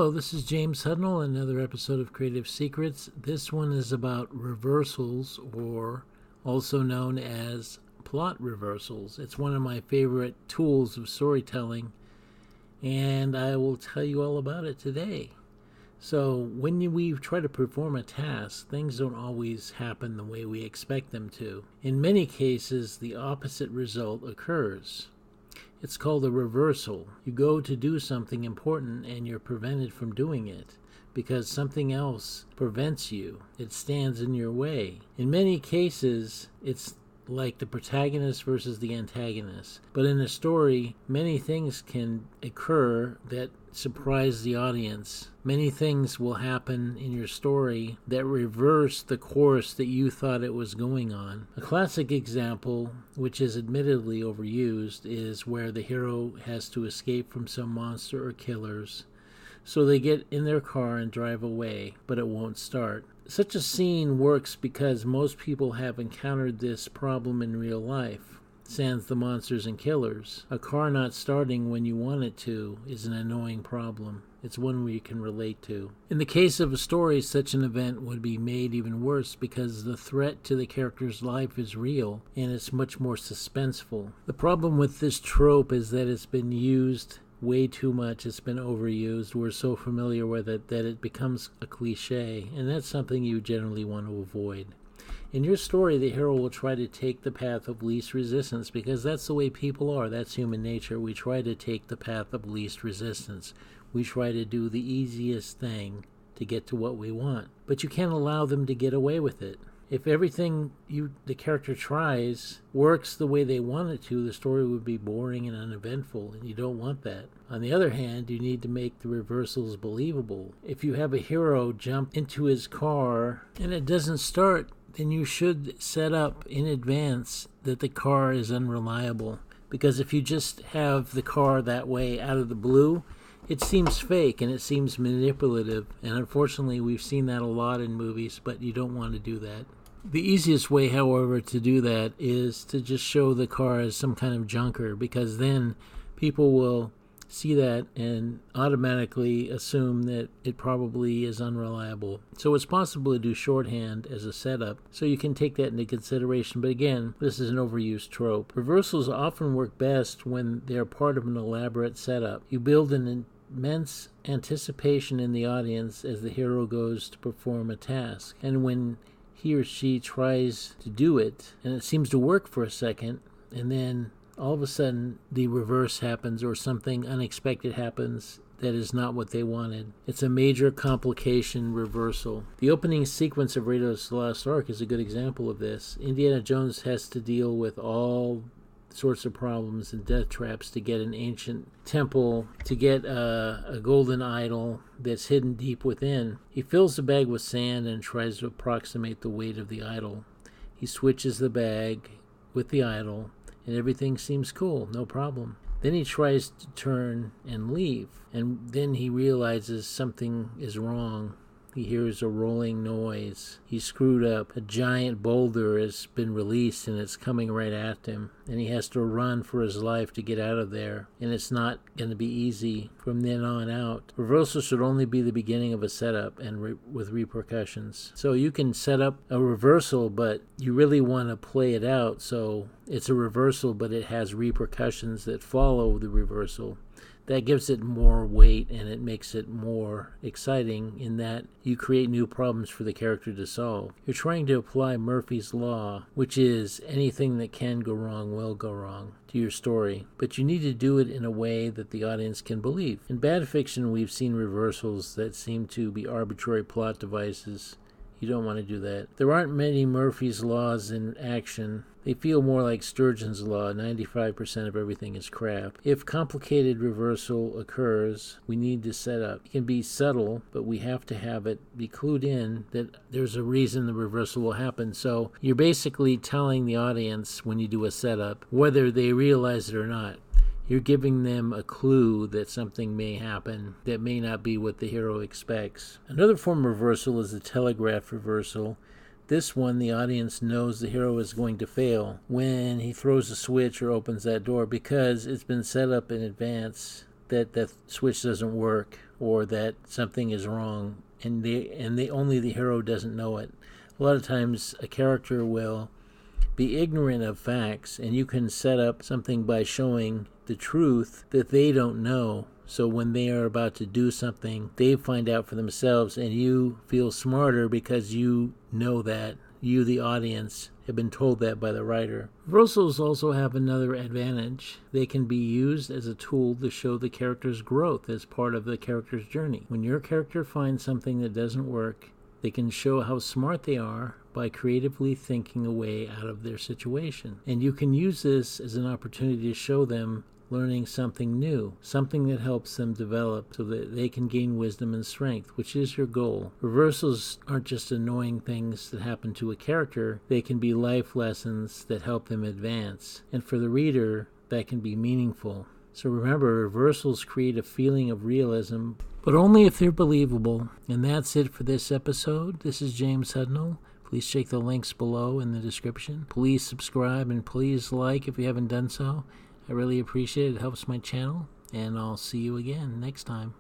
Hello, this is James Hudnall, another episode of Creative Secrets. This one is about reversals, or also known as plot reversals. It's one of my favorite tools of storytelling, and I will tell you all about it today. So, when we try to perform a task, things don't always happen the way we expect them to. In many cases, the opposite result occurs. It's called a reversal. You go to do something important and you're prevented from doing it because something else prevents you. It stands in your way. In many cases, it's like the protagonist versus the antagonist. But in a story, many things can occur that surprise the audience. Many things will happen in your story that reverse the course that you thought it was going on. A classic example, which is admittedly overused, is where the hero has to escape from some monster or killers. So they get in their car and drive away, but it won't start. Such a scene works because most people have encountered this problem in real life, sans the monsters and killers. A car not starting when you want it to is an annoying problem. It's one we can relate to. In the case of a story, such an event would be made even worse because the threat to the character's life is real and it's much more suspenseful. The problem with this trope is that it's been used way too much. It's been overused. We're so familiar with it that it becomes a cliche, and that's something you generally want to avoid. In your story, the hero will try to take the path of least resistance because that's the way people are. That's human nature. We try to take the path of least resistance. We try to do the easiest thing to get to what we want. But you can't allow them to get away with it. If everything the character tries works the way they want it to, the story would be boring and uneventful, and you don't want that. On the other hand, you need to make the reversals believable. If you have a hero jump into his car and it doesn't start, then you should set up in advance that the car is unreliable. Because if you just have the car that way out of the blue, it seems fake and it seems manipulative. And unfortunately, we've seen that a lot in movies, but you don't want to do that. The easiest way, however, to do that is to just show the car as some kind of junker, because then people will see that and automatically assume that it probably is unreliable. So it's possible to do shorthand as a setup, so you can take that into consideration. But again, this is an overused trope. Reversals often work best when they're part of an elaborate setup. You build an immense anticipation in the audience as the hero goes to perform a task. And when he or she tries to do it, and it seems to work for a second, and then all of a sudden the reverse happens or something unexpected happens that is not what they wanted. It's a major complication reversal. The opening sequence of Raiders of the Lost Ark is a good example of this. Indiana Jones has to deal with all sorts of problems and death traps to get an ancient temple, to get a golden idol that's hidden deep within. He fills the bag with sand and tries to approximate the weight of the idol. He switches the bag with the idol, and everything seems cool, no problem. Then he tries to turn and leave, and then he realizes something is wrong. He hears a rolling noise. He's screwed up. A giant boulder has been released and it's coming right at him. And he has to run for his life to get out of there. And it's not going to be easy from then on out. Reversal should only be the beginning of a setup and with repercussions. So you can set up a reversal, but you really want to play it out. So it's a reversal, but it has repercussions that follow the reversal. That gives it more weight and it makes it more exciting in that you create new problems for the character to solve. You're trying to apply Murphy's Law, which is anything that can go wrong will go wrong, to your story. But you need to do it in a way that the audience can believe. In bad fiction, we've seen reversals that seem to be arbitrary plot devices. You don't want to do that. There aren't many Murphy's Laws in action. They feel more like Sturgeon's Law. 95% of everything is crap. If complicated reversal occurs, we need to set up. It can be subtle, but we have to have it be clued in that there's a reason the reversal will happen. So you're basically telling the audience when you do a setup, whether they realize it or not. You're giving them a clue that something may happen that may not be what the hero expects. Another form of reversal is the telegraph reversal. This one, the audience knows the hero is going to fail when he throws a switch or opens that door because it's been set up in advance that that switch doesn't work or that something is wrong, and only the hero doesn't know it. A lot of times a character will be ignorant of facts, and you can set up something by showing the truth that they don't know. So when they are about to do something, they find out for themselves, and you feel smarter because you know that. You, the audience, have been told that by the writer. Reversals also have another advantage. They can be used as a tool to show the character's growth as part of the character's journey. When your character finds something that doesn't work, they can show how smart they are by creatively thinking a way out of their situation. And you can use this as an opportunity to show them learning something new, something that helps them develop so that they can gain wisdom and strength, which is your goal. Reversals aren't just annoying things that happen to a character, they can be life lessons that help them advance. And for the reader, that can be meaningful. So remember, reversals create a feeling of realism, but only if they're believable. And that's it for this episode. This is James Hudnall. Please check the links below in the description. Please subscribe and please like if you haven't done so. I really appreciate it. It helps my channel, and I'll see you again next time.